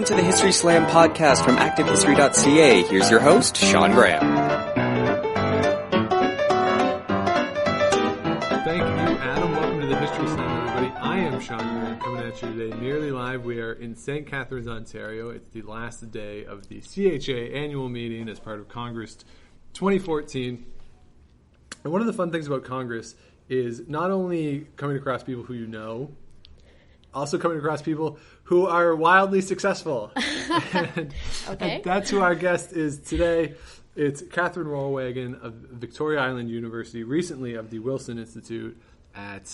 to the History Slam podcast from ActiveHistory.ca. Here's your host, Sean Graham. Thank you, Adam. Welcome to the History Slam, everybody. I am Sean Graham, coming at you today nearly live. We are in St. Catharines, Ontario. It's the last day of the CHA annual meeting as part of Congress 2014. And one of the fun things about Congress is not only coming across people who you know, also coming across people who are wildly successful. and that's who our guest is today. It's Katharine Rollwagen of Victoria Island University, recently of the Wilson Institute at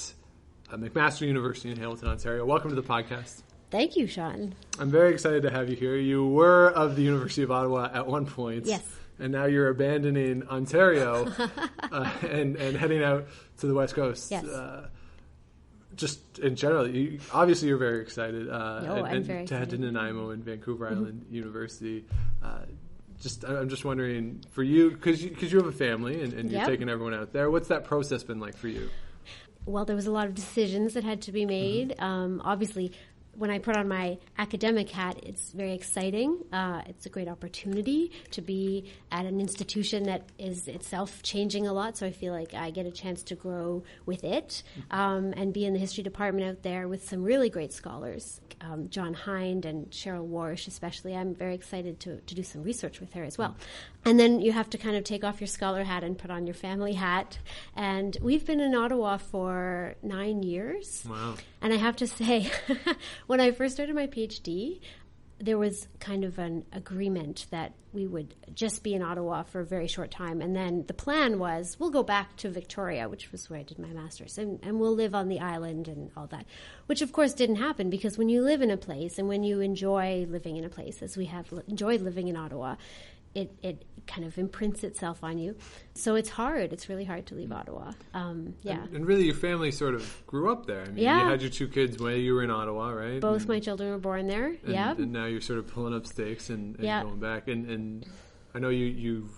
McMaster University in Hamilton, Ontario. Welcome to the podcast. Thank you, Sean. I'm very excited to have you here. You were of the University of Ottawa at one point. Yes. And now you're abandoning Ontario and heading out to the West Coast. Yes. Just in general, obviously you're very excited. I'm very excited. To head to Nanaimo and Vancouver Island University. I'm just wondering, for you, because you have a family and you're taking everyone out there, what's that process been like for you? Well, there was a lot of decisions that had to be made. Obviously, when I put on my academic hat, it's very exciting. It's a great opportunity to be at an institution that is itself changing a lot, so I feel like I get a chance to grow with it and be in the history department out there with some really great scholars. John Hind and Cheryl Warsh especially. I'm very excited to do some research with her as well. And then you have to kind of take off your scholar hat and put on your family hat. And we've been in Ottawa for 9 years. Wow. And I have to say, when I first started my PhD, there was kind of an agreement that we would just be in Ottawa for a very short time. And then the plan was, we'll go back to Victoria, which was where I did my master's, and we'll live on the island and all that, which of course didn't happen, because when you live in a place and when you enjoy living in a place, as we have enjoyed living in Ottawa, it kind of imprints itself on you. So it's hard. It's really hard to leave Ottawa. And really, your family sort of grew up there. I mean, you had your two kids when you were in Ottawa, right? Both my children were born there, And now you're sort of pulling up stakes and going back. And I know you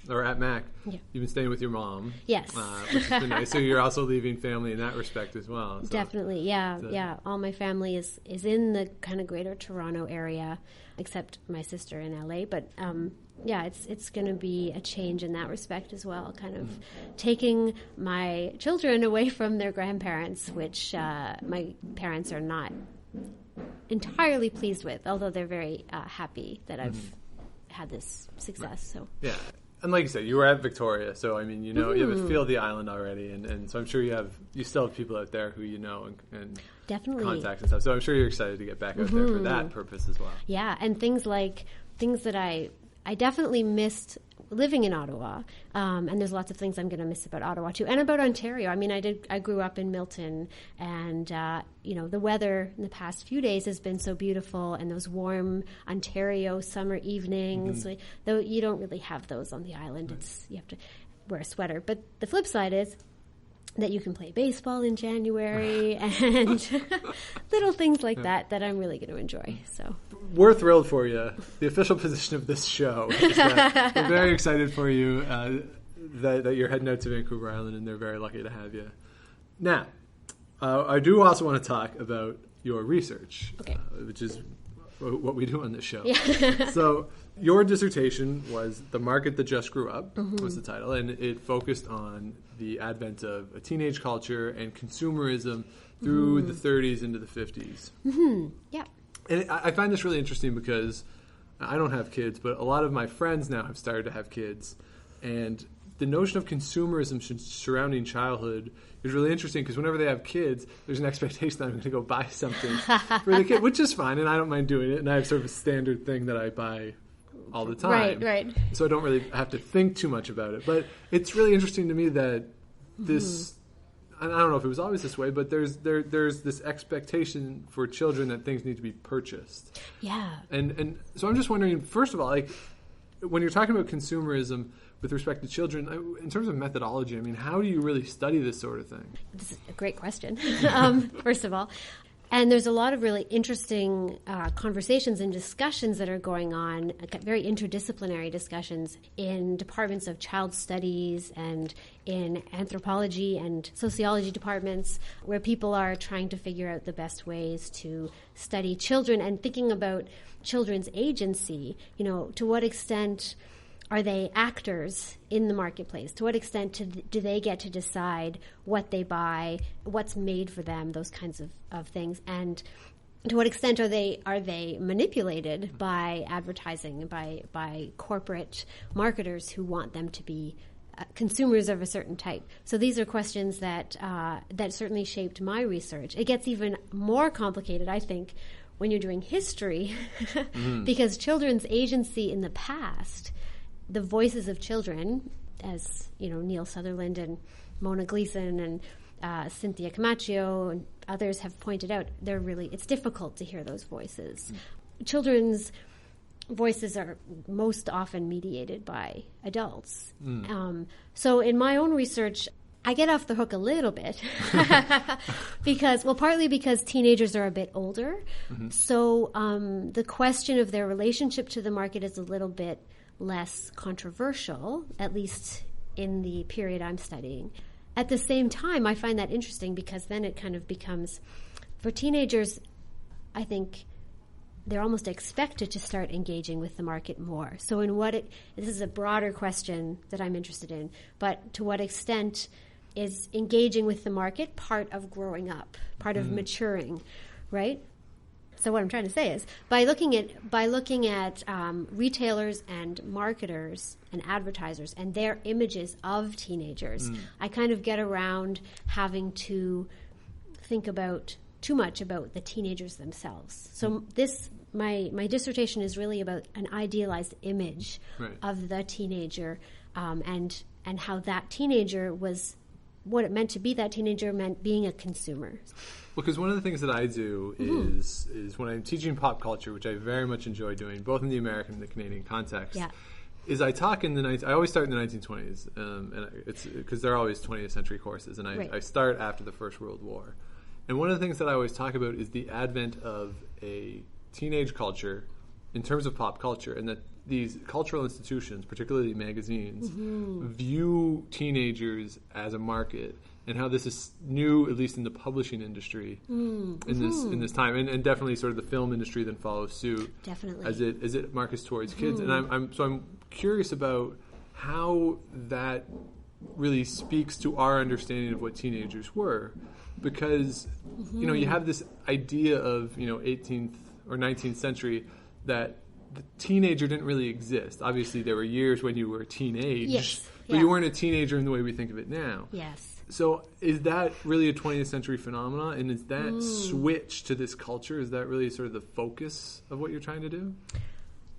are at Mac. Yeah. You've been staying with your mom. Yes. Which has been nice. So you're also leaving family in that respect as well. So. Definitely, yeah. All my family is in the kind of greater Toronto area, except my sister in LA. But it's going to be a change in that respect as well, kind of taking my children away from their grandparents, which my parents are not entirely pleased with, although they're very happy that I've had this success. So yeah. And like you said, you were at Victoria, so I mean, you have a feel of the island already, and so I'm sure you still have people out there who you know and definitely contacts and stuff. So I'm sure you're excited to get back out there for that purpose as well. Yeah, and things that I definitely missed living in Ottawa, and there's lots of things I'm going to miss about Ottawa too, and about Ontario. I mean, I grew up in Milton, and the weather in the past few days has been so beautiful, and those warm Ontario summer evenings, though you don't really have those on the island. You have to wear a sweater. But the flip side is that you can play baseball in January and little things like that I'm really going to enjoy. So we're thrilled for you. The official position of this show is that we're very excited for you that you're heading out to Vancouver Island, and they're very lucky to have you. Now, I do also want to talk about your research, which is what we do on this show. Yeah. So your dissertation was The Market That Just Grew Up, was the title, and it focused on the advent of a teenage culture and consumerism through the 30s into the 50s. Yeah. And I find this really interesting because I don't have kids, but a lot of my friends now have started to have kids, and the notion of consumerism surrounding childhood is really interesting, because whenever they have kids, there's an expectation that I'm going to go buy something for the kid, which is fine, and I don't mind doing it, and I have sort of a standard thing that I buy all the time. Right. So I don't really have to think too much about it. But it's really interesting to me that this, and I don't know if it was always this way, but there's this expectation for children that things need to be purchased. Yeah. And so I'm just wondering, first of all, like, when you're talking about consumerism with respect to children, in terms of methodology, I mean, how do you really study this sort of thing? This is a great question, first of all. And there's a lot of really interesting conversations and discussions that are going on, very interdisciplinary discussions in departments of child studies and in anthropology and sociology departments, where people are trying to figure out the best ways to study children and thinking about children's agency. You know, to what extent are they actors in the marketplace? To what extent do they get to decide what they buy, what's made for them, those kinds of things? And to what extent are they manipulated by advertising, by corporate marketers who want them to be consumers of a certain type? So these are questions that certainly shaped my research. It gets even more complicated, I think, when you're doing history, because children's agency in the past, the voices of children, as you know, Neil Sutherland and Mona Gleason and Cynthia Camacho and others have pointed out, it's difficult to hear those voices. Children's voices are most often mediated by adults. So in my own research, I get off the hook a little bit partly because teenagers are a bit older. So the question of their relationship to the market is a little bit less controversial, at least in the period I'm studying. At the same time, I find that interesting because then it kind of becomes, for teenagers, I think they're almost expected to start engaging with the market more. So this is a broader question that I'm interested in, but to what extent is engaging with the market part of growing up, part of maturing, right? So what I'm trying to say is, by looking at retailers and marketers and advertisers and their images of teenagers, I kind of get around having to think about too much about the teenagers themselves. So my dissertation is really about an idealized image of the teenager, and how that teenager was, what it meant to be that teenager meant being a consumer. Because one of the things that I do is when I'm teaching pop culture, which I very much enjoy doing, both in the American and the Canadian context, is I talk in I always start in the 1920s, and it's because they're always 20th century courses, and I start after the First World War. And one of the things that I always talk about is the advent of a teenage culture in terms of pop culture, and that these cultural institutions, particularly magazines, view teenagers as a market, and how this is new, at least in the publishing industry, in this time, and definitely sort of the film industry then follows suit, definitely, as it markets towards kids. And I'm curious about how that really speaks to our understanding of what teenagers were, because you know, you have this idea of 18th or 19th century that the teenager didn't really exist. Obviously, there were years when you were a teenage, but you weren't a teenager in the way we think of it now. Yes. So is that really a 20th century phenomenon? And is that switch to this culture, is that really sort of the focus of what you're trying to do?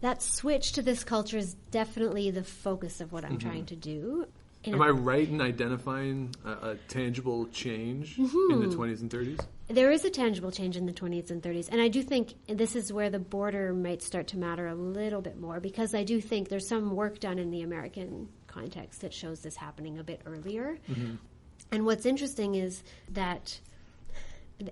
That switch to this culture is definitely the focus of what I'm trying to do. Am I right in identifying a tangible change in the 20s and 30s? There is a tangible change in the 20s and 30s. And I do think this is where the border might start to matter a little bit more, because I do think there's some work done in the American context that shows this happening a bit earlier. And what's interesting is that,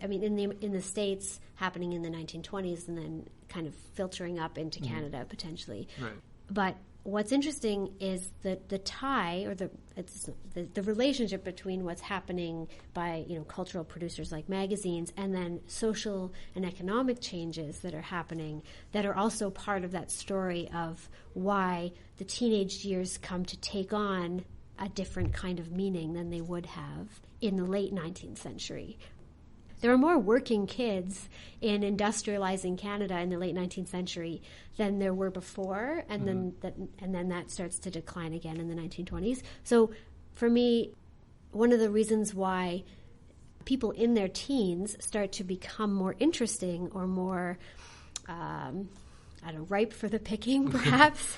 I mean, in the States, happening in the 1920s and then kind of filtering up into Canada potentially. Right. But what's interesting is that the tie, or the relationship between what's happening by cultural producers like magazines, and then social and economic changes that are happening that are also part of that story of why the teenage years come to take on a different kind of meaning than they would have in the late 19th century. There were more working kids in industrializing Canada in the late 19th century than there were before, and then that starts to decline again in the 1920s. So for me, one of the reasons why people in their teens start to become more interesting or more ripe for the picking, perhaps,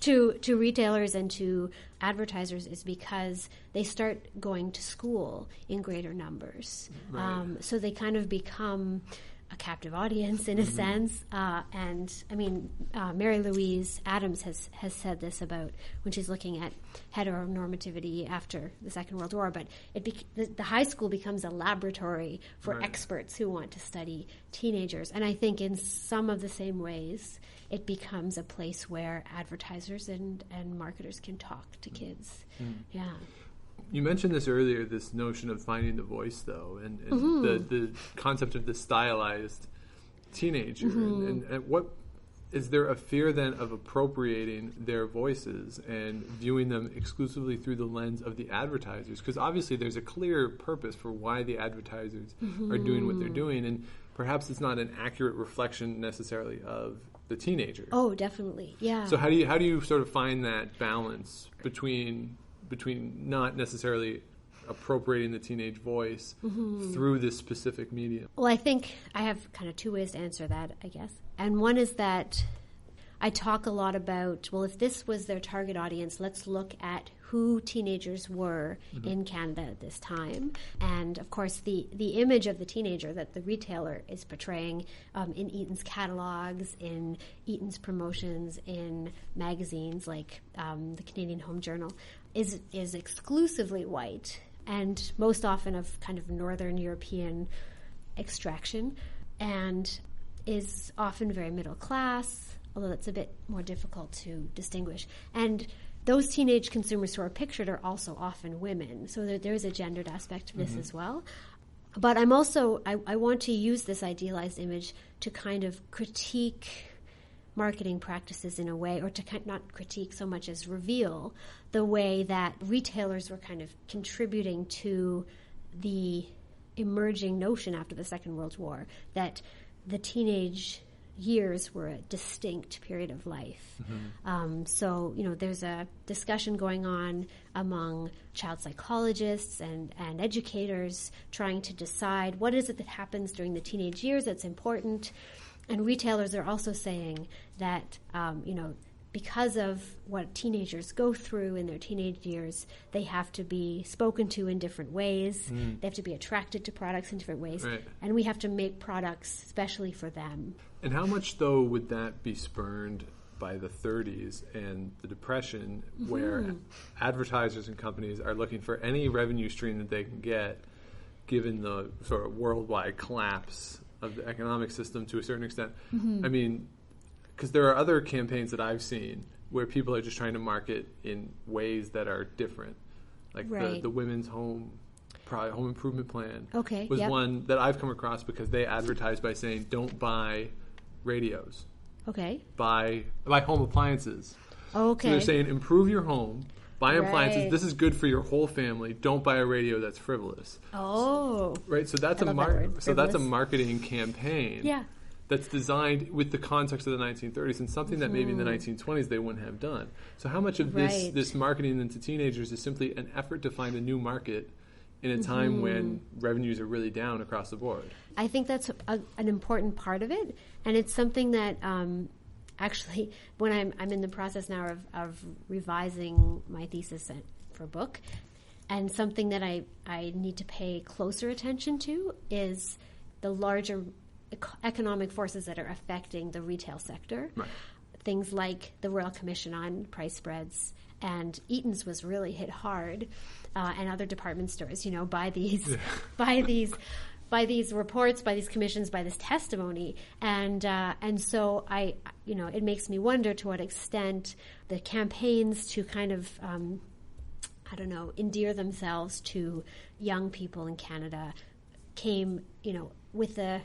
to retailers and to advertisers is because they start going to school in greater numbers. Right. So they kind of become a captive audience in a sense. And I mean, Mary Louise Adams has said this about when she's looking at heteronormativity after the Second World War, but the high school becomes a laboratory for experts who want to study teenagers. And I think in some of the same ways, it becomes a place where advertisers and marketers can talk to kids. Yeah. You mentioned this earlier, this notion of finding the voice, though, and the concept of the stylized teenager. And what is there a fear then of appropriating their voices and viewing them exclusively through the lens of the advertisers? Because obviously there's a clear purpose for why the advertisers are doing what they're doing, and perhaps it's not an accurate reflection necessarily of the teenager. Oh, definitely, yeah. So how do you sort of find that balance between not necessarily appropriating the teenage voice through this specific medium? Well, I think I have kind of two ways to answer that, I guess. And one is that I talk a lot about, well, if this was their target audience, let's look at who teenagers were in Canada at this time. And, of course, the image of the teenager that the retailer is portraying in Eaton's catalogs, in Eaton's promotions, in magazines like the Canadian Home Journal, is exclusively white and most often of kind of Northern European extraction, and is often very middle class, although it's a bit more difficult to distinguish. And those teenage consumers who are pictured are also often women, so there's a gendered aspect to this as well. But I'm also, I want to use this idealized image to kind of critique marketing practices in a way, or to not critique so much as reveal the way that retailers were kind of contributing to the emerging notion after the Second World War that the teenage years were a distinct period of life. So, there's a discussion going on among child psychologists and educators trying to decide what is it that happens during the teenage years that's important. And retailers are also saying that, because of what teenagers go through in their teenage years, they have to be spoken to in different ways. They have to be attracted to products in different ways. Right. And we have to make products especially for them. And how much, though, would that be spurned by the 30s and the Depression, where advertisers and companies are looking for any revenue stream that they can get, given the sort of worldwide collapse of the economic system to a certain extent? I mean, because there are other campaigns that I've seen where people are just trying to market in ways that are different, like the women's home improvement plan was one that I've come across because they advertise by saying, don't buy radios. Buy home appliances. So they're saying, improve your home, buy appliances. This is good for your whole family. Don't buy a radio that's frivolous. Right. So that's that's a marketing campaign. That's designed with the context of the 1930s and something that maybe in the 1920s they wouldn't have done. So how much of this marketing into teenagers is simply an effort to find a new market in a time when revenues are really down across the board? I think that's an important part of it, and it's something that actually, when I'm in the process now of revising my thesis for a book, and something that I need to pay closer attention to is the larger economic forces that are affecting the retail sector. Things like the Royal Commission on Price Spreads, and Eaton's was really hit hard, and other department stores, by these reports, by these commissions, by this testimony, and so it makes me wonder to what extent the campaigns to kind of endear themselves to young people in Canada came with a,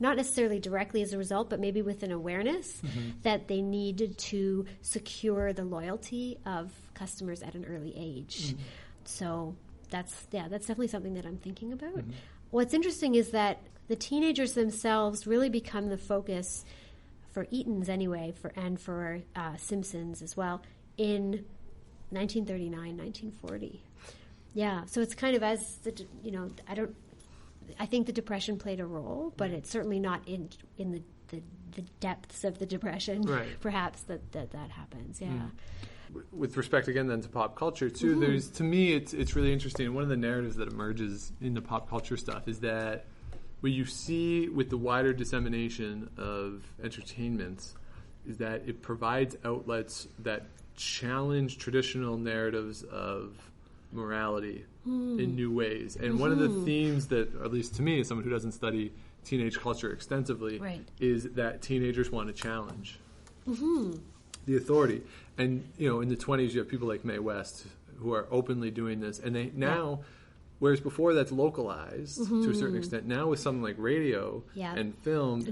not necessarily directly as a result, but maybe with an awareness that they needed to secure the loyalty of customers at an early age. So that's definitely something that I'm thinking about. What's interesting is that the teenagers themselves really become the focus for Eaton's anyway, and for Simpson's as well, in 1939, 1940. Yeah, so it's kind of I think the Depression played a role, but it's certainly not in the depths of the Depression, perhaps, that happens. With respect again then to pop culture too, to me it's really interesting. One of the narratives that emerges in the pop culture stuff is that what you see with the wider dissemination of entertainment is that it provides outlets that challenge traditional narratives of morality in new ways. And one of the themes that, at least to me, as someone who doesn't study teenage culture extensively, is that teenagers want to challenge the authority. And, in the 20s, you have people like Mae West who are openly doing this. And they now, whereas before that's localized to a certain extent, now with something like radio and film,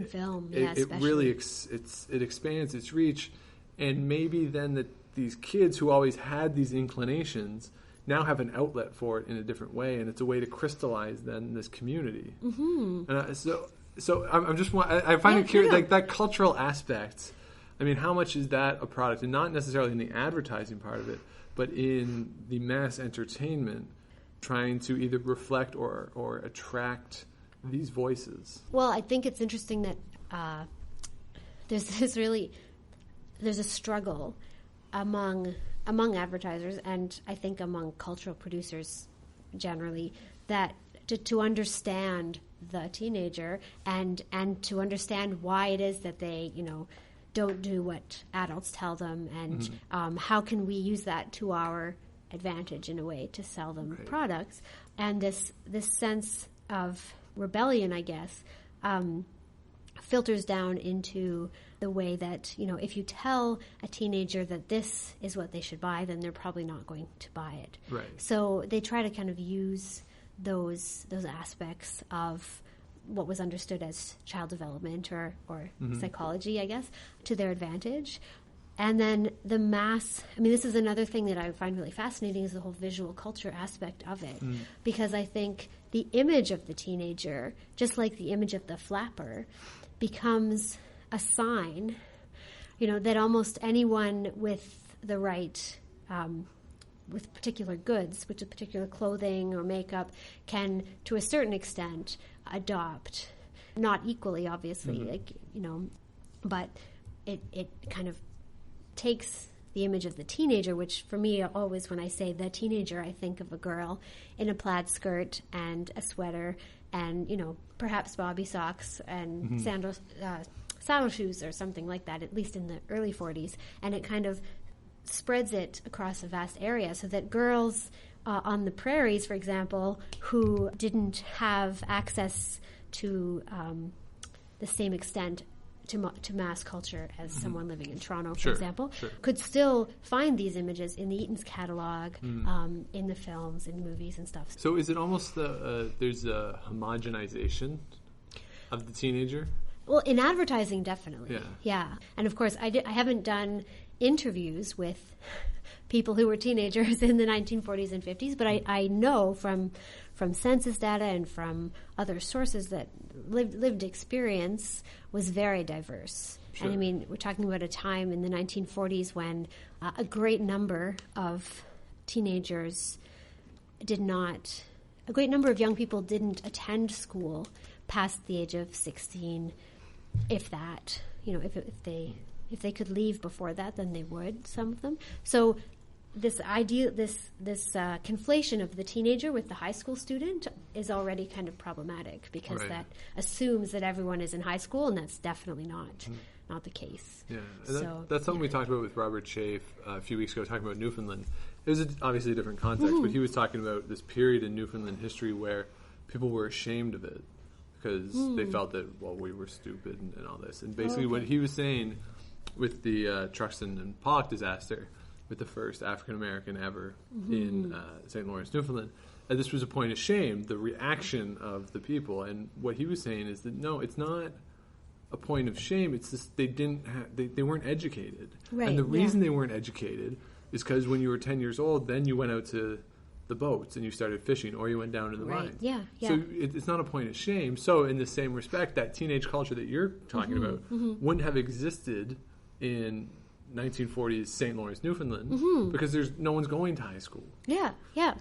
it really it expands its reach. And maybe then these kids who always had these inclinations now have an outlet for it in a different way, and it's a way to crystallize then this community. And so I'm just I find it curious, like that cultural aspect. I mean, how much is that a product, and not necessarily in the advertising part of it, but in the mass entertainment, trying to either reflect or attract these voices? Well, I think it's interesting that there's a struggle among advertisers, and I think among cultural producers generally, that to understand the teenager and to understand why it is that they don't do what adults tell them, and how can we use that to our advantage in a way to sell them products. And this sense of rebellion, I guess, filters down into the way that, if you tell a teenager that this is what they should buy, then they're probably not going to buy it. Right. So they try to kind of use those aspects of what was understood as child development or psychology, I guess, to their advantage. And then this is another thing that I find really fascinating, is the whole visual culture aspect of it. Because I think the image of the teenager, just like the image of the flapper, becomes a sign, that almost anyone with the right, with particular goods, which is particular clothing or makeup, can, to a certain extent, adopt. Not equally, obviously, but it kind of takes the image of the teenager, which for me always, when I say the teenager, I think of a girl in a plaid skirt and a sweater and, perhaps bobby socks and saddle shoes or something like that, at least in the early 40s. And it kind of spreads it across a vast area, so that girls on the prairies, for example, who didn't have access to the same extent to mass culture as someone living in Toronto, for example, could still find these images in the Eaton's catalog, in the films, in movies and stuff. So is it almost there's a homogenization of the teenager? Well, in advertising, definitely. Yeah. And of course, I haven't done interviews with people who were teenagers in the 1940s and 50s, but I know from census data and from other sources that lived experience was very diverse. And I mean, we're talking about a time in the 1940s when a great number of teenagers a great number of young people didn't attend school past the age of 16, if that. If they could leave before that, then they would, some of them. So this idea, this conflation of the teenager with the high school student is already kind of problematic, because that assumes that everyone is in high school, and that's definitely not the case. Yeah, and that's something we talked about with Robert Schaaf a few weeks ago, talking about Newfoundland. It was obviously a different context, but he was talking about this period in Newfoundland history where people were ashamed of it because they felt that, we were stupid and all this. And basically what he was saying with the Truxton and Pollock disaster, with the first African-American ever in St. Lawrence, Newfoundland, and this was a point of shame, the reaction of the people. And what he was saying is that, no, it's not a point of shame. It's just they weren't educated. Right, and the reason they weren't educated is because when you were 10 years old, then you went out to the boats and you started fishing, or you went down to the mine. Yeah. So it's not a point of shame. So in the same respect, that teenage culture that you're talking about wouldn't have existed in 1940s St. Lawrence, Newfoundland, because there's no one's going to high school. Yeah. Right.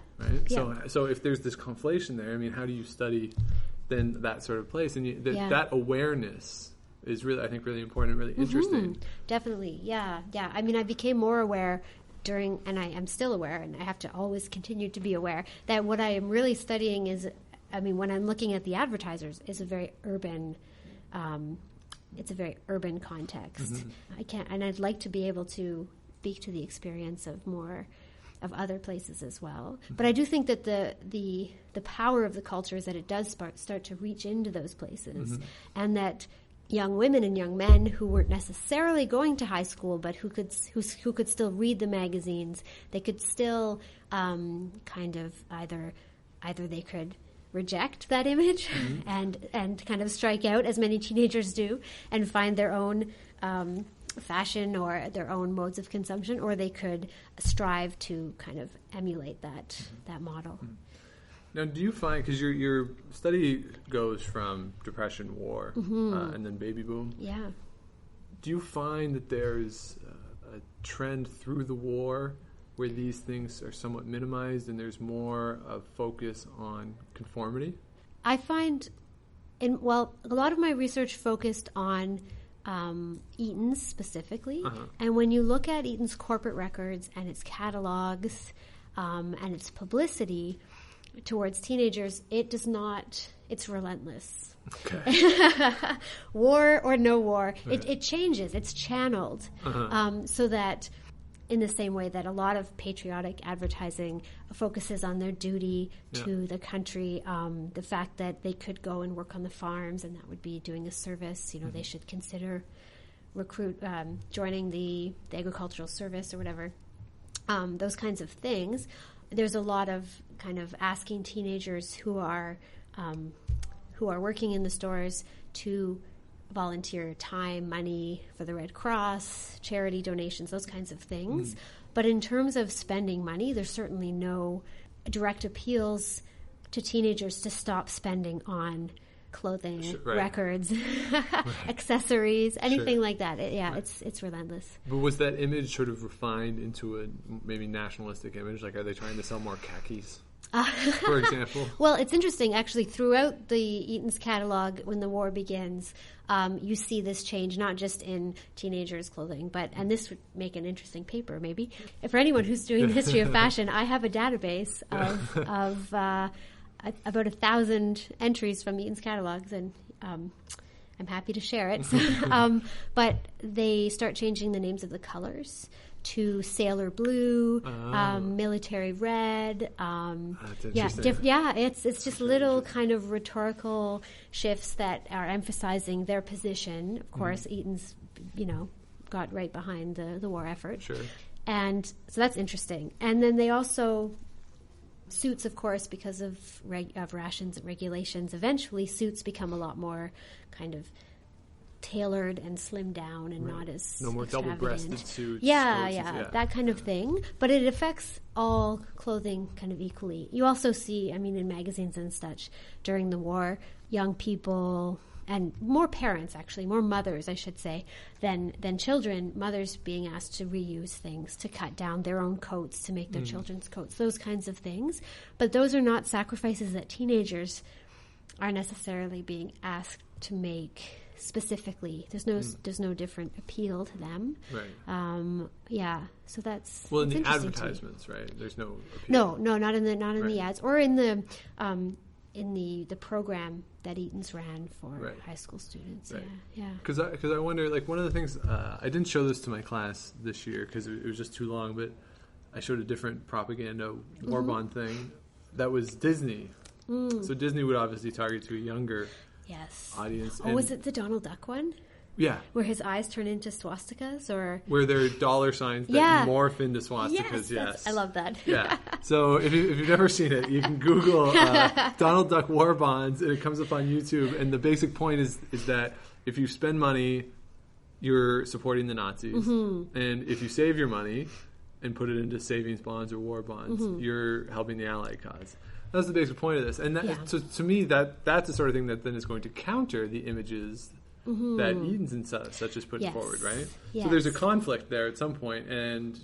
Yeah. So if there's this conflation there, I mean, how do you study then that sort of place? And that awareness is really, I think, really important and really interesting. Definitely. Yeah. I mean, I became more aware and I am still aware, and I have to always continue to be aware, that what I am really studying is I mean, when I'm looking at the advertisers, it's a very urban context. Mm-hmm. And I'd like to be able to speak to the experience of more of other places as well. Mm-hmm. But I do think that the power of the culture is that it does start to reach into those places, Mm-hmm. and that young women and young men who weren't necessarily going to high school, but who could still read the magazines, they could still kind of either they could reject that image and kind of strike out, as many teenagers do, and find their own fashion or their own modes of consumption, or they could strive to kind of emulate that model. Now, do you find, because your study goes from Depression, War, and then baby boom. Yeah. Do you find that there's a trend through the war where these things are somewhat minimized and there's more of focus on conformity? I find, a lot of my research focused on Eaton's specifically. And when you look at Eaton's corporate records and its catalogs and its publicity towards teenagers, it's relentless. Okay. War or no war, it changes, it's channeled, so that in the same way that a lot of patriotic advertising focuses on their duty to the country, the fact that they could go and work on the farms, and that would be doing a service, they should consider joining the agricultural service or whatever, those kinds of things. There's a lot of kind of asking teenagers who are working in the stores to volunteer time, money for the Red Cross, charity donations, those kinds of things. But in terms of spending money, there's certainly no direct appeals to teenagers to stop spending on clothing, records, accessories, anything like that. It's relentless. But was that image sort of refined into a maybe nationalistic image? Like, are they trying to sell more khakis, for example? Well, it's interesting, actually. Throughout the Eaton's catalog, when the war begins, you see this change, not just in teenagers' clothing, and this would make an interesting paper, maybe. For anyone who's doing the history of fashion, I have a database of about 1,000 entries from Eaton's catalogs, and I'm happy to share it. But they start changing the names of the colors to sailor blue, military red. That's interesting. It's just little kind of rhetorical shifts that are emphasizing their position. Of course, Eaton's, got right behind the war effort. Sure. And so that's interesting. And then they also, suits, of course, because of rations and regulations, eventually suits become a lot more kind of tailored and slimmed down and not as no more double-breasted suits. That kind of thing. But it affects all clothing kind of equally. You also see, in magazines and such during the war, young people and more parents, actually, more mothers, I should say, than children, mothers being asked to reuse things, to cut down their own coats, to make their children's coats, those kinds of things. But those are not sacrifices that teenagers are necessarily being asked to make specifically. There's no different appeal to them. Right. So that's in the advertisements, right? There's no appeal. No, not in the ads or in the program that Eaton's ran for high school students. Right. Yeah. Because I wonder, like, one of the things I didn't show this to my class this year because it was just too long, but I showed a different propaganda war bond thing that was Disney. So Disney would obviously target to a younger audience. Oh, was it the Donald Duck one? Yeah. Where his eyes turn into swastikas, or where there are dollar signs that morph into swastikas. Yes. I love that. Yeah. So if you've never seen it, you can Google Donald Duck war bonds, and it comes up on YouTube. And the basic point is that if you spend money, you're supporting the Nazis, and if you save your money and put it into savings bonds or war bonds, you're helping the Allied cause. That's the basic point of this. And so to me, that's the sort of thing that then is going to counter the images that Eaton's and such is putting forward, right? Yes. So there's a conflict there at some point, and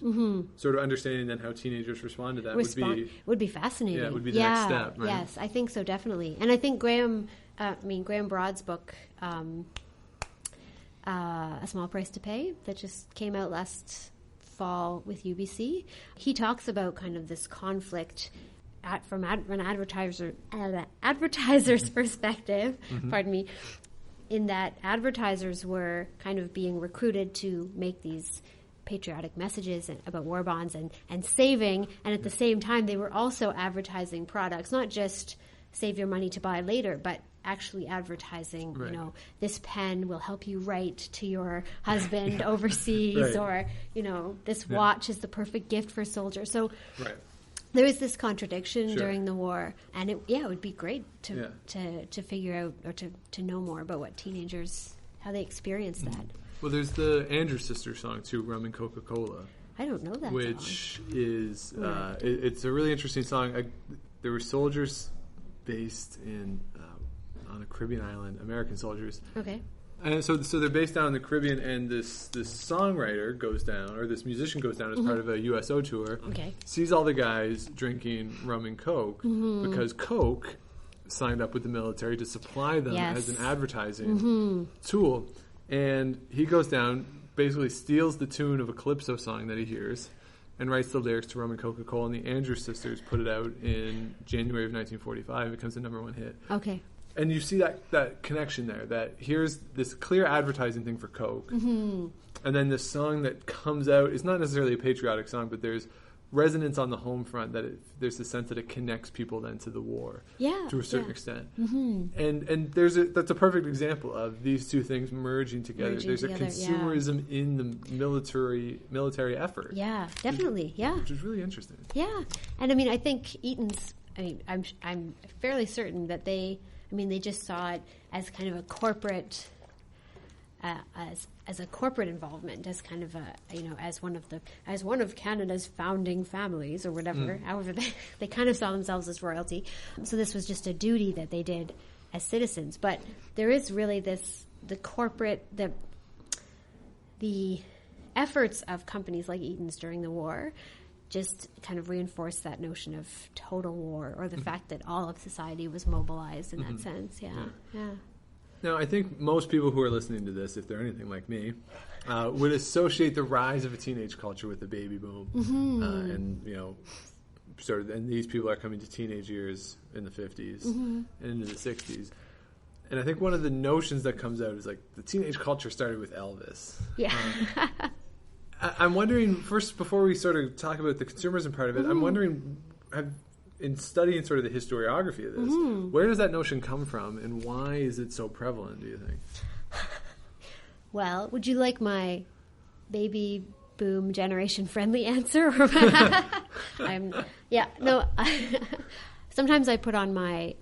sort of understanding then how teenagers respond to that would be fascinating. Yeah, it would be the next step, right? Yes, I think so, definitely. And I think Graham Broad's book, A Small Price to Pay, that just came out last fall with UBC, he talks about kind of this conflict from an advertiser's perspective, pardon me, in that advertisers were kind of being recruited to make these patriotic messages about war bonds and saving, and at the same time they were also advertising products, not just save your money to buy later, but actually advertising, right. This pen will help you write to your husband overseas, right. or, this watch is the perfect gift for soldiers. So right. there was this contradiction Sure. during the war, and it would be great to figure out or to know more about what teenagers, how they experience that. Well, there's the Andrews Sisters song too, Rum and Coca-Cola. I don't know that which song. Is it's a really interesting song. There were soldiers based in on a Caribbean island, American soldiers. Okay. And so they're based down in the Caribbean, and this songwriter goes down, or this musician goes down as part of a USO tour. Okay. Sees all the guys drinking rum and Coke because Coke signed up with the military to supply them as an advertising tool. And he goes down, basically steals the tune of a Calypso song that he hears, and writes the lyrics to Rum and Coca-Cola, and the Andrews Sisters put it out in January of 1945. It becomes the #1 hit. Okay. And you see that connection there, that here's this clear advertising thing for Coke, and then this song that comes out is not necessarily a patriotic song, but there's resonance on the home front, that there's a sense that it connects people then to the war to a certain extent. And that's a perfect example of these two things merging together. There's a consumerism in the military effort. Yeah, definitely. Yeah. Which is really interesting. Yeah. And I think Eaton's, I'm fairly certain that they just saw it as kind of a corporate as a corporate involvement, as kind of as one of Canada's founding families or whatever. However, they kind of saw themselves as royalty. So this was just a duty that they did as citizens. But there is really the efforts of companies like Eaton's during the war just kind of reinforced that notion of total war, or the fact that all of society was mobilized in that sense. Yeah. Now, I think most people who are listening to this, if they're anything like me, would associate the rise of a teenage culture with the baby boom, and and these people are coming to teenage years in the 50s and into the 60s. And I think one of the notions that comes out is like the teenage culture started with Elvis. Yeah. I'm wondering, first, before we sort of talk about the consumerism part of it, I'm wondering, in studying sort of the historiography of this, where does that notion come from, and why is it so prevalent, do you think? Well, would you like my baby boom generation friendly answer? Sometimes I put on my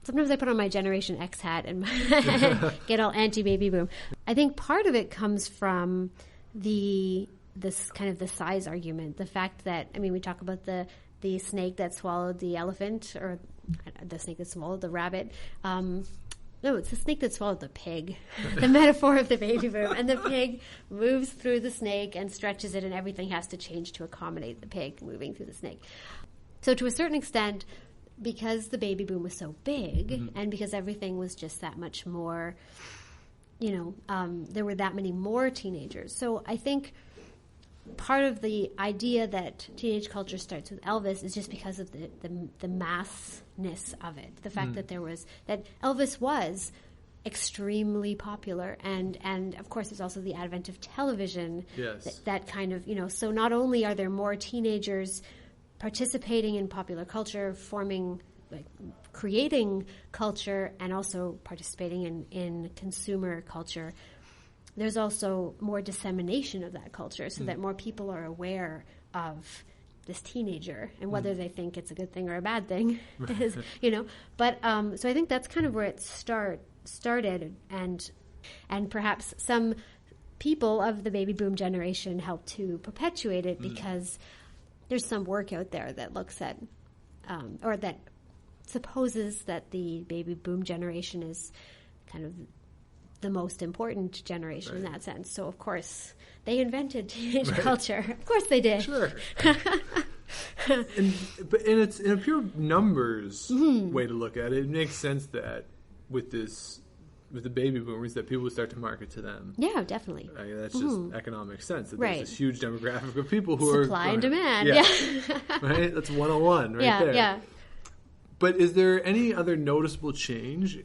sometimes I put on my Generation X hat and get all anti-baby boom. I think part of it comes from this kind of the size argument. The fact that, we talk about the snake that swallowed the elephant, or the snake that swallowed the rabbit. No, it's the snake that swallowed the pig. The metaphor of the baby boom. And the pig moves through the snake and stretches it, and everything has to change to accommodate the pig moving through the snake. So to a certain extent, because the baby boom was so big, and because everything was just that much more, there were that many more teenagers. So I think part of the idea that teenage culture starts with Elvis is just because of the massness of it. The fact that Elvis was extremely popular, and of course there's also the advent of television. Yes. That kind of, so not only are there more teenagers participating in popular culture, creating culture, and also participating in consumer culture, there's also more dissemination of that culture, so that more people are aware of this teenager, and whether they think it's a good thing or a bad thing is, But so I think that's kind of where it started, and perhaps some people of the baby boom generation helped to perpetuate it, because there's some work out there that looks at, or that supposes that the baby boom generation is kind of the most important generation in that sense. So, of course, they invented teenage culture. Of course they did. Sure. But in a pure numbers way to look at it, it makes sense that with this with the baby boomers that people would start to market to them. Yeah, definitely. I mean, that's just economic sense. That Right. There's this huge demographic of people who Supply are... and demand. Yeah. Yeah. Right? That's 101 right Yeah, there. yeah. But is there any other noticeable change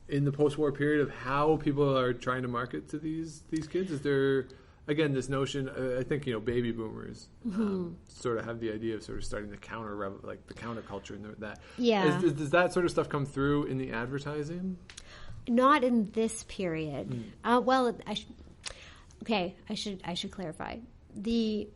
in the post-war period of how people are trying to market to these kids? Is there, again, this notion, I think, baby boomers sort of have the idea of sort of starting the the counterculture and that. Yeah. Does that sort of stuff come through in the advertising? Not in this period. Well, I should clarify. The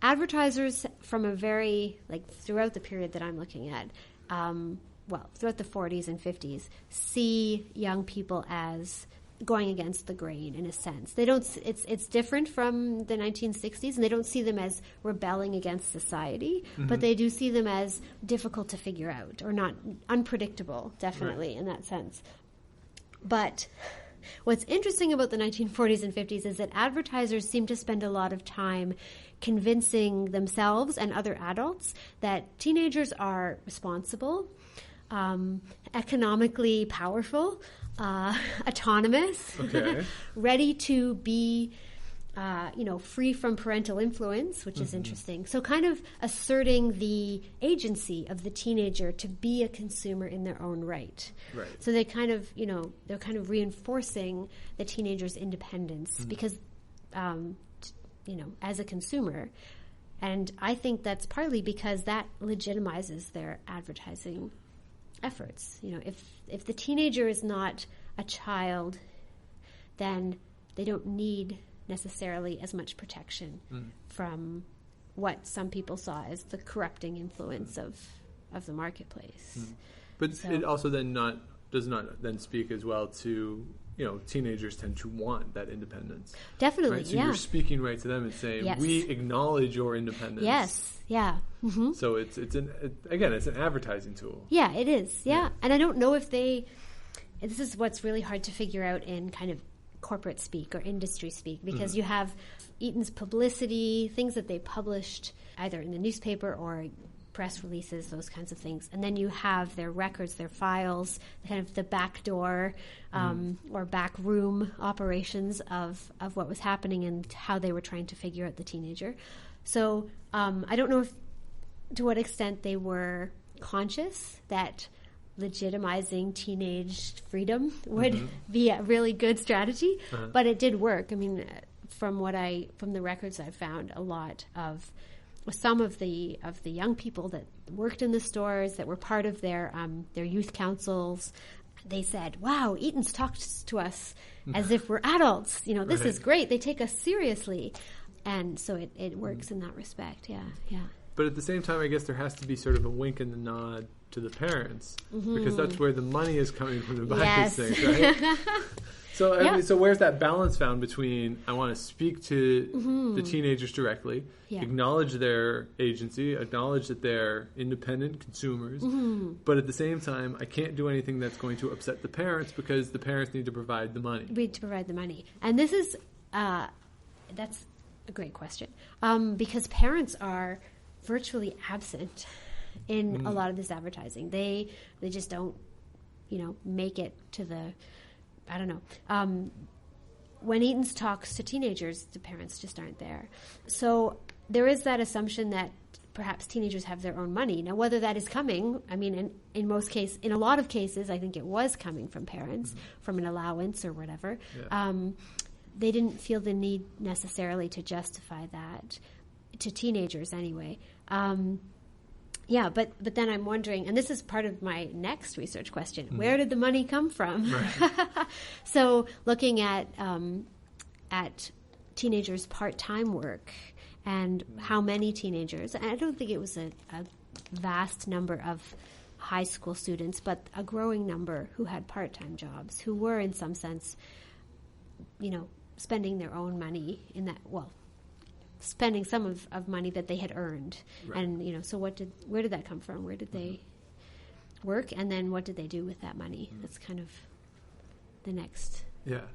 advertisers from a very, throughout the period that I'm looking at, throughout the 40s and 50s, see young people as going against the grain in a sense. They don't. It's different from the 1960s, and they don't see them as rebelling against society, but they do see them as difficult to figure out or not unpredictable. Definitely in that sense. But what's interesting about the 1940s and 50s is that advertisers seem to spend a lot of time convincing themselves and other adults that teenagers are responsible, economically powerful, autonomous, ready to be, free from parental influence, which is interesting. So kind of asserting the agency of the teenager to be a consumer in their own right. Right. So they kind of, they're kind of reinforcing the teenager's independence because, as a consumer. And I think that's partly because that legitimizes their advertising efforts. If the teenager is not a child, then they don't need necessarily as much protection from what some people saw as the corrupting influence of the marketplace. But it also then does not then speak as well to, teenagers tend to want that independence. Definitely, right? So you're speaking right to them and saying, we acknowledge your independence. Yes, yeah. Mm-hmm. So it's an advertising tool. Yeah, it is, yeah. And I don't know if this is what's really hard to figure out in kind of corporate speak or industry speak, because you have Eaton's publicity, things that they published either in the newspaper or press releases, those kinds of things. And then you have their records, their files, kind of the back door or back room operations of what was happening and how they were trying to figure out the teenager. So I don't know to what extent they were conscious that legitimizing teenage freedom would be a really good strategy, but it did work. I mean, from the records I've found, a lot of some of the young people that worked in the stores that were part of their youth councils, they said, "Wow, Eaton's talked to us as if we're adults. This is great. They take us seriously," and so it works in that respect. Yeah. But at the same time, I guess there has to be sort of a wink and a nod to the parents because that's where the money is coming from to buy these things, right? So where's that balance found between I want to speak to the teenagers directly, acknowledge their agency, acknowledge that they're independent consumers, but at the same time, I can't do anything that's going to upset the parents because the parents need to provide the money. We need to provide the money. And this is, that's a great question, because parents are virtually absent in a lot of this advertising. They just don't, make it to the... I don't know. When Eaton's talks to teenagers, the parents just aren't there. So there is that assumption that perhaps teenagers have their own money. Now, whether that is coming, I mean, in a lot of cases, I think it was coming from parents, from an allowance or whatever. Yeah. They didn't feel the need necessarily to justify that to teenagers anyway. Yeah, but then I'm wondering, and this is part of my next research question, where did the money come from? Right. So looking at teenagers' part-time work and how many teenagers, and I don't think it was a vast number of high school students, but a growing number who had part-time jobs, who were in some sense, spending their own money in that, spending some of money that they had earned. Right. And, so where did that come from? Where did they work? And then what did they do with that money? That's kind of the next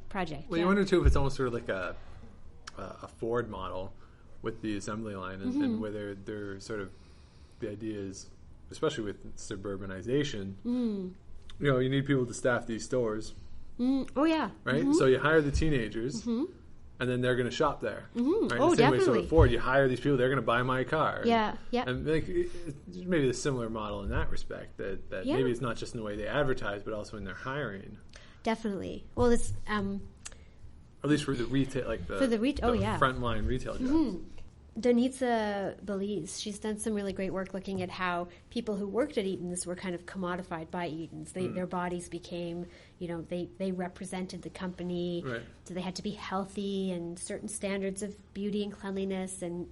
project. Well, you wonder, too, if it's almost sort of like a Ford model with the assembly line and whether they're sort of, the idea is, especially with suburbanization, you need people to staff these stores. Oh, yeah. Right? So you hire the teenagers, and then they're going to shop there. Right? Oh, the same definitely. way, so at Ford, you hire these people, they're going to buy my car. Yeah. And it's maybe a similar model in that respect, that maybe it's not just in the way they advertise, but also in their hiring. Definitely. Well, it's... At least for the retail, like the frontline retail jobs. Donitza Belize, she's done some really great work looking at how people who worked at Eaton's were kind of commodified by Eaton's. Their bodies became, they represented the company, so they had to be healthy and certain standards of beauty and cleanliness, and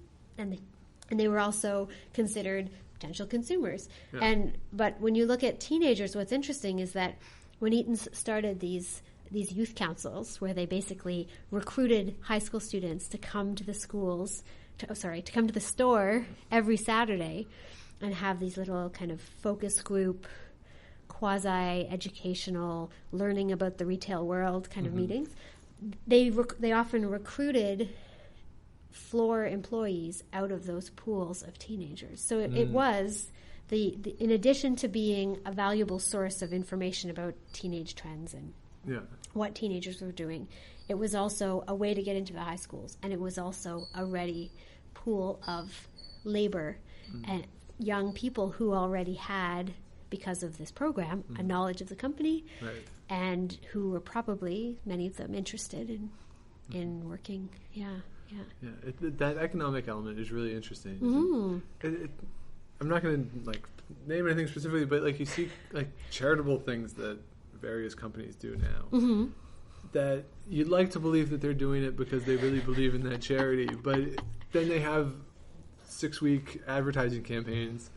they were also considered potential consumers. Yeah. But when you look at teenagers, what's interesting is that when Eaton's started these youth councils, where they basically recruited high school students to come to the schools, to come to the store every Saturday and have these little kind of focus group, quasi-educational, learning about the retail world kind of meetings. They often recruited floor employees out of those pools of teenagers. So it was, in addition to being a valuable source of information about teenage trends and what teenagers were doing, it was also a way to get into the high schools, and it was also a ready pool of labor and young people who already had, because of this program, a knowledge of the company, and who were probably, many of them, interested in working. That economic element is really interesting. I'm not going to name anything specifically, but you see charitable things that various companies do now, that you'd like to believe that they're doing it because they really believe in that charity, but then they have 6-week advertising campaigns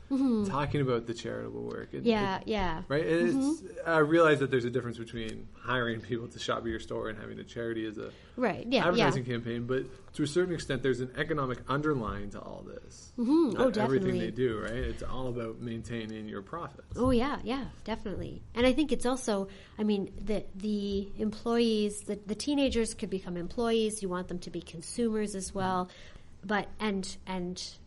talking about the charitable work. Right? And I realize that there's a difference between hiring people to shop at your store and having a charity as a advertising campaign, but to a certain extent there's an economic underline to all this. Everything they do, right? It's all about maintaining your profits. Oh, yeah, definitely. And I think it's also, the employees, the teenagers could become employees. You want them to be consumers as well. But and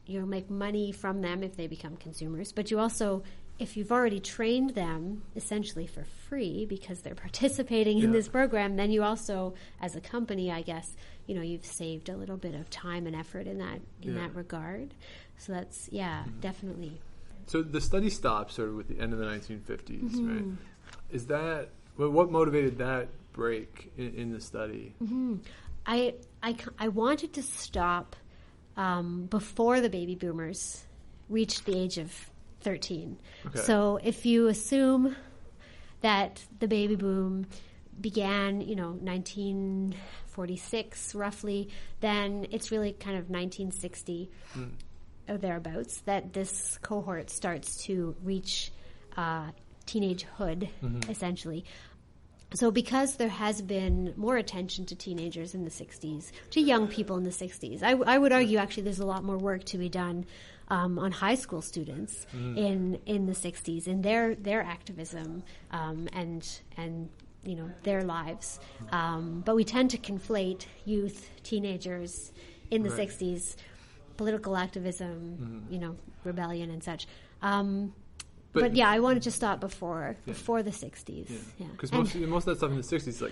you'll make money from them if they become consumers. But you also, if you've already trained them essentially for free because they're participating in this program, then you also, as a company, I guess, you've saved a little bit of time and effort in that regard. So that's definitely. So the study stopped sort of with the end of the 1950s, right? Is that what motivated that break in the study? I wanted to stop before the baby boomers reached the age of 13. Okay. So if you assume that the baby boom began, 1946 roughly, then it's really kind of 1960 or thereabouts that this cohort starts to reach teenagehood, essentially. So because there has been more attention to teenagers in the 60s, to young people in the 60s, I would argue actually there's a lot more work to be done on high school students in the 60s, in their activism and their lives. But we tend to conflate youth, teenagers in the 60s, political activism, rebellion and such. But I wanted to stop before the 60s. Because most of that stuff in the 60s,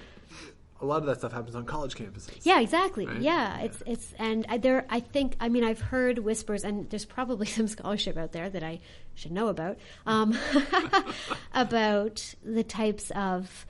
a lot of that stuff happens on college campuses. Yeah, exactly. Right? Yeah, it's and there. I think. I've heard whispers, and there's probably some scholarship out there that I should know about about the types of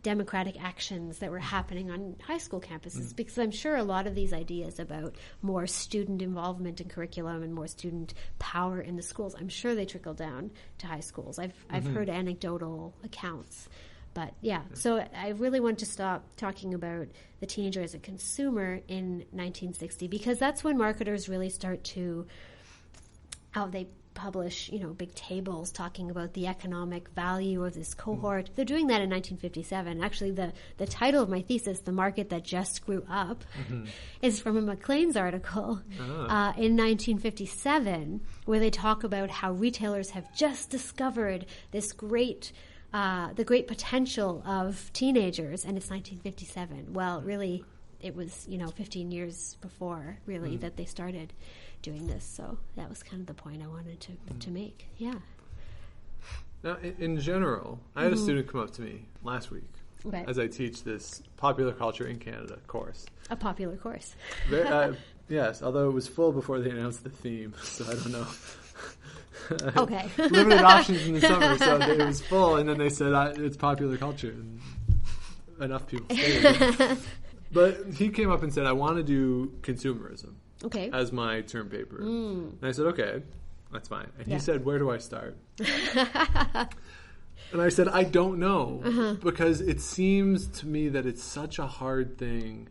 democratic actions that were happening on high school campuses, because I'm sure a lot of these ideas about more student involvement in curriculum and more student power in the schools, I'm sure they trickle down to high schools. I've heard anecdotal accounts. But so I really want to stop talking about the teenager as a consumer in 1960, because that's when marketers really start to, they publish, big tables talking about the economic value of this cohort. They're doing that in 1957. Actually, the title of my thesis, The Market That Just Grew Up, is from a Maclean's article in 1957, where they talk about how retailers have just discovered this the great potential of teenagers, and it's 1957. Well, really, it was 15 years before really that they started doing this. So that was kind of the point I wanted to make. Yeah. Now, in general, I had a student come up to me last week as I teach this popular culture in Canada course. A popular course. Yes, although it was full before they announced the theme, so I don't know. Okay. Limited options in the summer, so it was full, and then they said it's popular culture, and enough people stayed. But he came up and said, I want to do consumerism as my term paper. And I said, okay, that's fine. And he said, where do I start? And I said, I don't know, because it seems to me that it's such a hard thing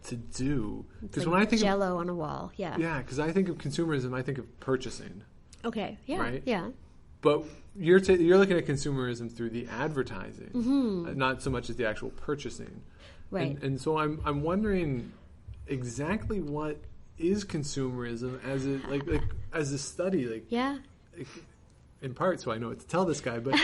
to do. Because like when I think Jello on a wall, yeah, because I think of consumerism, I think of purchasing. Okay, yeah, right? Yeah. But you're looking at consumerism through the advertising, not so much as the actual purchasing. Right. And so I'm wondering exactly what is consumerism as a study, in part, so I know what to tell this guy, but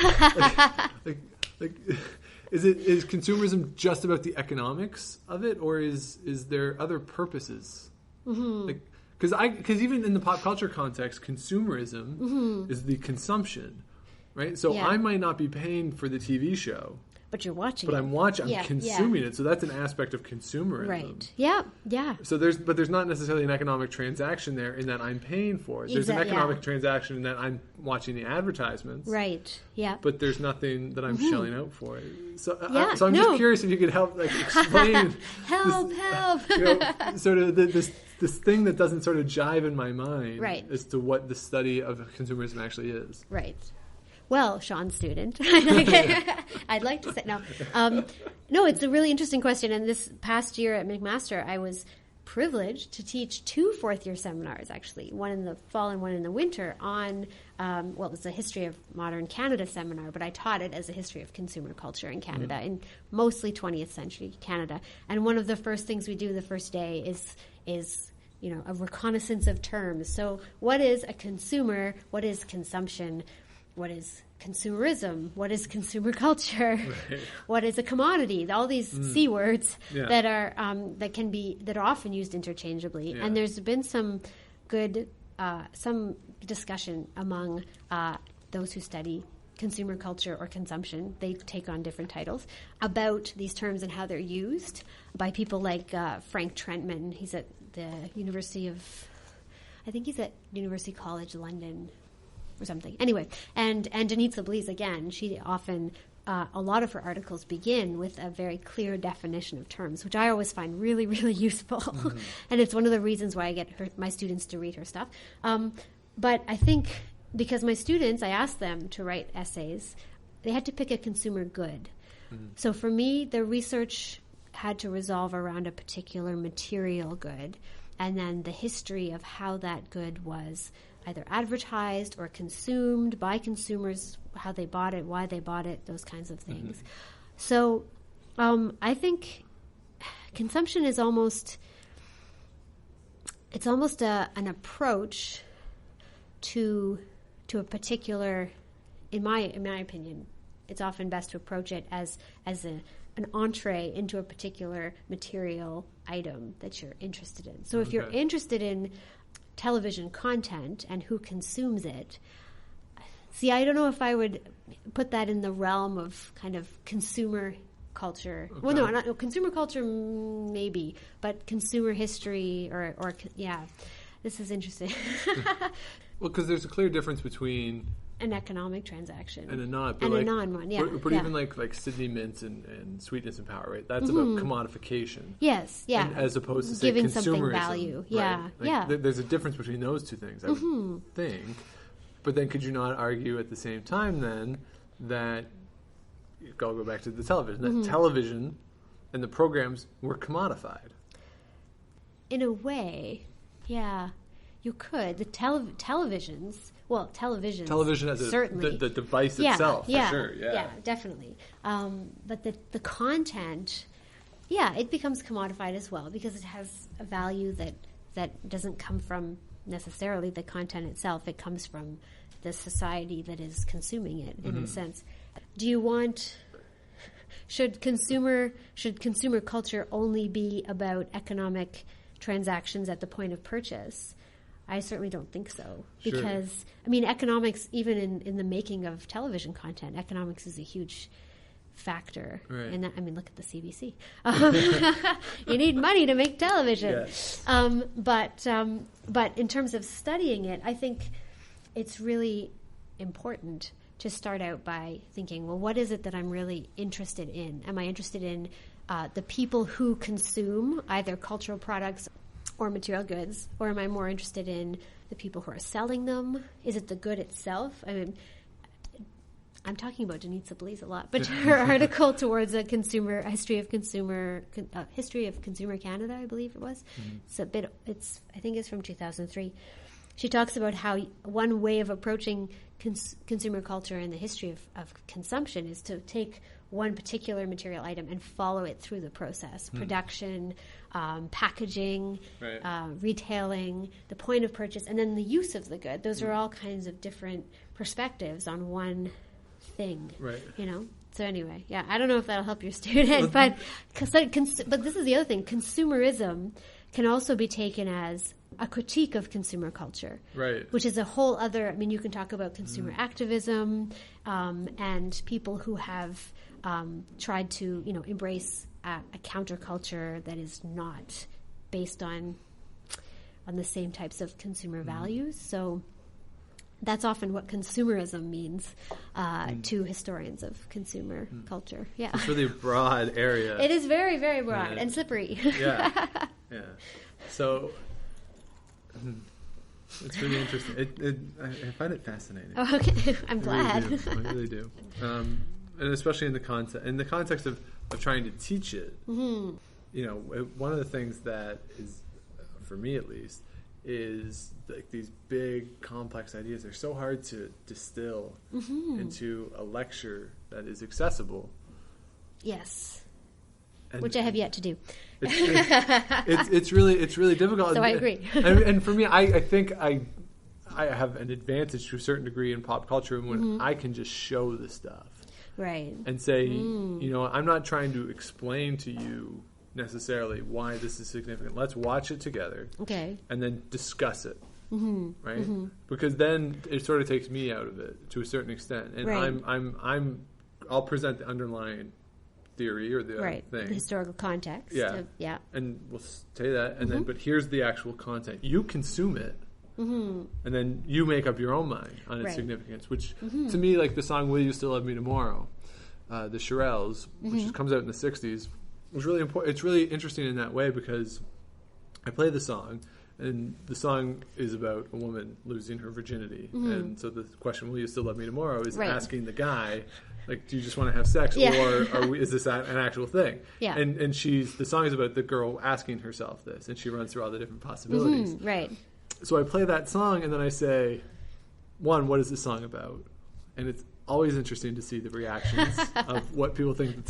is consumerism just about the economics of it, or is there other purposes? Because even in the pop culture context, consumerism is the consumption, right? So I might not be paying for the TV show, but you're watching. But I'm consuming it. So that's an aspect of consumerism, right? Yeah, yeah. So there's not necessarily an economic transaction there in that I'm paying for it. There's an economic transaction in that I'm watching the advertisements, right? Yeah. But there's nothing that I'm shelling out for it. So so I'm just curious if you could help explain help. Sort of this thing that doesn't sort of jive in my mind, right, as to what the study of consumerism actually is. Right. Well, Sean student, I'd like to say no. No, it's a really interesting question. And this past year at McMaster, I was privileged to teach 2 fourth-year seminars, actually, one in the fall and one in the winter, on it was a history of modern Canada seminar, but I taught it as a history of consumer culture in Canada, in mostly 20th century Canada. And one of the first things we do the first day is a reconnaissance of terms. So what is a consumer? What is consumption? What is consumerism? What is consumer culture? Right. What is a commodity? All these C words that are that are often used interchangeably. Yeah. And there's been some good some discussion among those who study consumer culture or consumption. They take on different titles about these terms and how they're used by people like Frank Trentman. He's at the University College London or something. Anyway, and Denitza Blees, again, she often, a lot of her articles begin with a very clear definition of terms, which I always find really, really useful. And it's one of the reasons why I get my students to read her stuff. But I think because my students, I asked them to write essays, they had to pick a consumer good. So for me, the research had to resolve around a particular material good, and then the history of how that good was either advertised or consumed by consumers, how they bought it, why they bought it, those kinds of things. So I think consumption is almost an approach to a particular, in my opinion, it's often best to approach it as an entree into a particular material item that you're interested in. So if you're interested in television content and who consumes it, see, I don't know if I would put that in the realm of kind of consumer culture. Okay. Well, no, not consumer culture, maybe, but consumer history or this is interesting. Well, because there's a clear difference between an economic transaction and a non, and a non-one, But even like Sydney Mints and Sweetness and Power, right? That's about commodification. Yes, yeah. And as opposed to, say, giving consumerism, something value. Yeah, right? There's a difference between those two things, I would think. But then could you not argue at the same time then that, I'll go back to the television, that television and the programs were commodified? In a way, yeah. You could. The televisions as certainly the device itself, for sure. Yeah, definitely. But the content, it becomes commodified as well because it has a value that doesn't come from necessarily the content itself. It comes from the society that is consuming it, in a sense. Should consumer culture only be about economic transactions at the point of purchase? I certainly don't think so. Sure. Because, I mean, economics, even in the making of television content, economics is a huge factor. Right. And I mean, look at the CBC. You need money to make television. Yes. But in terms of studying it, I think it's really important to start out by thinking, well, what is it that I'm really interested in? Am I interested in the people who consume either cultural products or material goods, or am I more interested in the people who are selling them? Is it the good itself? I mean, I'm talking about Denise Sablees a lot, but her article towards a history of consumer Canada, I believe it was. Mm-hmm. I think it's from 2003. She talks about how one way of approaching consumer culture and the history of consumption is to take one particular material item and follow it through the process. Production, packaging, right. Retailing, the point of purchase, and then the use of the good. Those are all kinds of different perspectives on one thing. Right. You know? So anyway, yeah, I don't know if that'll help your student, but this is the other thing. Consumerism can also be taken as a critique of consumer culture, right? Which is a whole other. I mean, you can talk about consumer activism and people who have tried to, embrace a counterculture that is not based on the same types of consumer values. So that's often what consumerism means to historians of consumer culture. Yeah, it's really a broad area. It is very, very broad and slippery. Yeah. So. It's really interesting. I find it fascinating. Oh, okay, I'm glad. I really do. And especially in the context of trying to teach it. Mm-hmm. One of the things that is, for me at least, is like these big complex ideas. They're so hard to distill into a lecture that is accessible. Yes. Which I have yet to do. It's really difficult. So I agree. and for me, I think I have an advantage to a certain degree in pop culture when I can just show the stuff, right? And say, I'm not trying to explain to you necessarily why this is significant. Let's watch it together, okay, and then discuss it, right? Because then it sort of takes me out of it to a certain extent, and right. I'll present the underlying theory or the thing. The historical context. Yeah. And we'll say that, and then, but here's the actual content. You consume it, and then you make up your own mind on its significance, which to me, like the song Will You Still Love Me Tomorrow, the Shirelles, which comes out in the 60s, was really important. It's really interesting in that way because I play the song, and the song is about a woman losing her virginity. And so the question, will you still love me tomorrow, is asking the guy, like, do you just want to have sex, or is this an actual thing? Yeah. And the song is about the girl asking herself this, and she runs through all the different possibilities. Right. So I play that song, and then I say, one, what is this song about? And it's always interesting to see the reactions of what people think the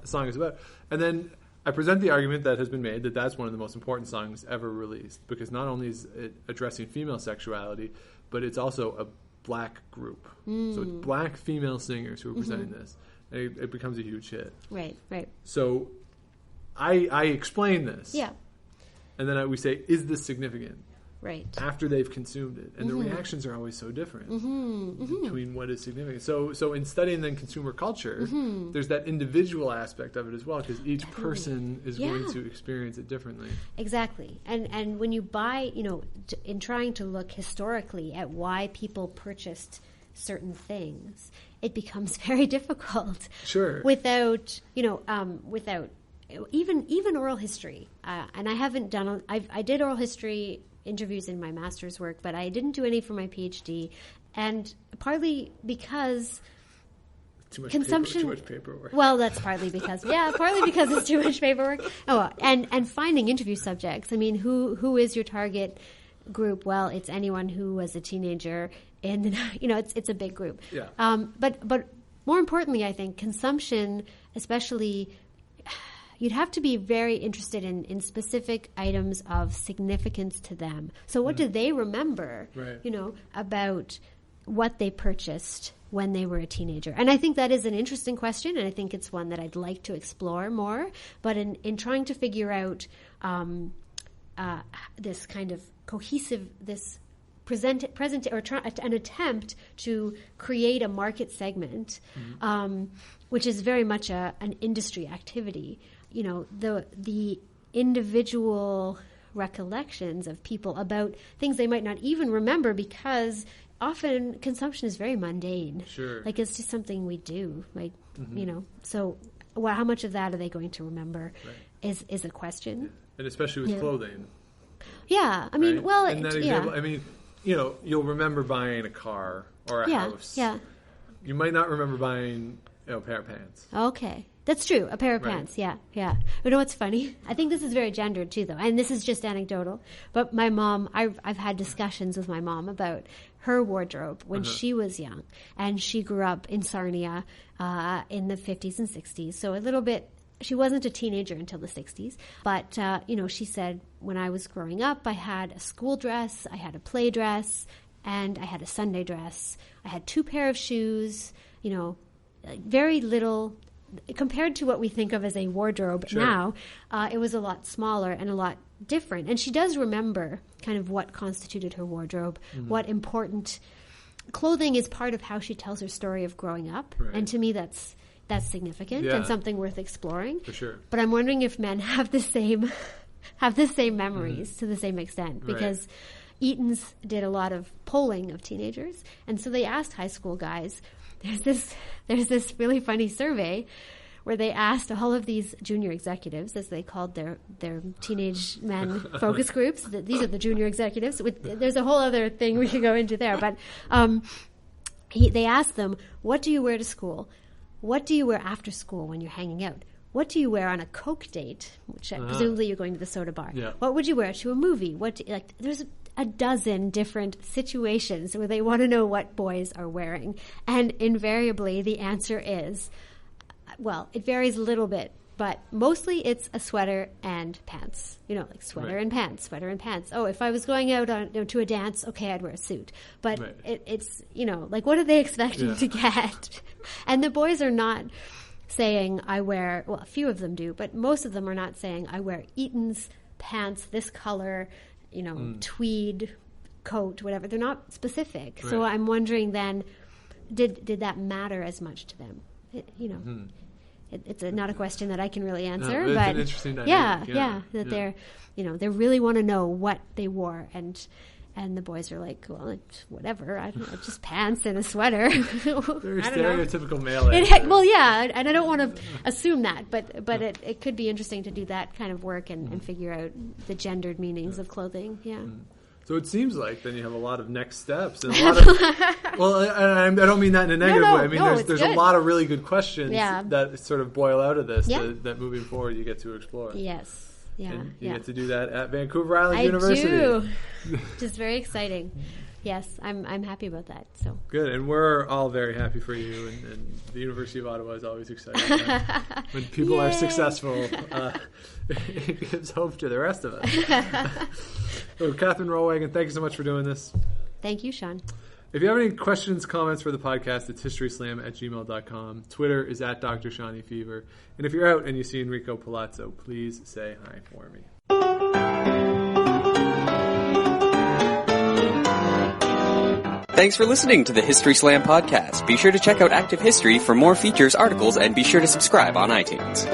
song is about. And then I present the argument that has been made that that's one of the most important songs ever released, because not only is it addressing female sexuality, but it's also a black group. So it's black female singers who are presenting this. And it becomes a huge hit. Right. So I explain this. Yeah. And then we say, is this significant? Right. After they've consumed it. And the reactions are always so different between what is significant. So in studying then consumer culture, there's that individual aspect of it as well, because each person is going to experience it differently. Exactly. And when you buy, in trying to look historically at why people purchased certain things, it becomes very difficult. Sure. Without even oral history. And I haven't done, I did oral history interviews in my master's work, but I didn't do any for my PhD, and partly because too much paperwork. Well, that's partly because it's too much paperwork. Oh, and finding interview subjects. I mean, who is your target group? Well, it's anyone who was a teenager, and it's a big group. Yeah. But more importantly, I think consumption, especially. You'd have to be very interested in specific items of significance to them. So what do they remember, about what they purchased when they were a teenager? And I think that is an interesting question, and I think it's one that I'd like to explore more. But in trying to figure out this kind of cohesive, this present or an attempt to create a market segment, which is very much an industry activity. You know, the individual recollections of people about things they might not even remember, because often consumption is very mundane. Sure. Like, it's just something we do. Like, you know, so how much of that are they going to remember is a question. Yeah. And especially with clothing. Yeah. I mean, right? well, in that example, I mean, you know, you'll remember buying a car or a house. Yeah. You might not remember buying, you know, a pair of pants. Okay. That's true. A pair of pants. Yeah. You know what's funny? I think this is very gendered too, though. And this is just anecdotal. But my mom, I've had discussions with my mom about her wardrobe when she was young. And she grew up in Sarnia in the 50s and 60s. So a little bit, she wasn't a teenager until the 60s. But, you know, she said, when I was growing up, I had a school dress, I had a play dress, and I had a Sunday dress. I had 2 pair of shoes, you know, very little. Compared to what we think of as a wardrobe now, it was a lot smaller and a lot different. And she does remember kind of what constituted her wardrobe, what important clothing is part of how she tells her story of growing up. Right. And to me, that's significant and something worth exploring. For sure. But I'm wondering if men have the same memories to the same extent, because Eaton's did a lot of polling of teenagers, and so they asked high school guys. There's this really funny survey where they asked all of these junior executives, as they called their teenage men focus groups. These are the junior executives. There's a whole other thing we could go into there, but they asked them, what do you wear to school? What do you wear after school when you're hanging out? What do you wear on a Coke date? Which presumably you're going to the soda bar. Yeah. What would you wear to a movie? There's a dozen different situations where they want to know what boys are wearing. And invariably the answer is, well, it varies a little bit, but mostly it's a sweater and pants. You know, like sweater and pants. Oh, if I was going out to a dance, okay, I'd wear a suit. But it's, you know, like, what are they expecting to get? And the boys are not saying I wear, well, a few of them do, but most of them are not saying I wear Eaton's pants, this color, you know, tweed coat, whatever. They're not specific. Right. So I'm wondering then, did that matter as much to them? It's not a question that I can really answer, but it's an interesting dynamic. They're, you know, they really want to know what they wore, and the boys are like, well, it's whatever. I don't know, just pants and a sweater. Very stereotypical male. Well, yeah, and I don't want to assume that, but it could be interesting to do that kind of work and figure out the gendered meanings of clothing. Yeah. So it seems like then you have a lot of next steps and a lot of. Well, I don't mean that in a negative way. I mean, there's a lot of really good questions that sort of boil out of this that moving forward you get to explore. Yes. Yeah, and you get to do that at Vancouver Island University. I do. Which is very exciting. Yes, I'm happy about that. So good, and we're all very happy for you. And the University of Ottawa is always exciting when people are successful. It gives hope to the rest of us. So, Katharine Rollwagen, thank you so much for doing this. Thank you, Sean. If you have any questions, comments for the podcast, it's historyslam@gmail.com. Twitter is @Dr. Shawnee Fever. And if you're out and you see Enrico Palazzo, please say hi for me. Thanks for listening to the History Slam podcast. Be sure to check out Active History for more features, articles, and be sure to subscribe on iTunes.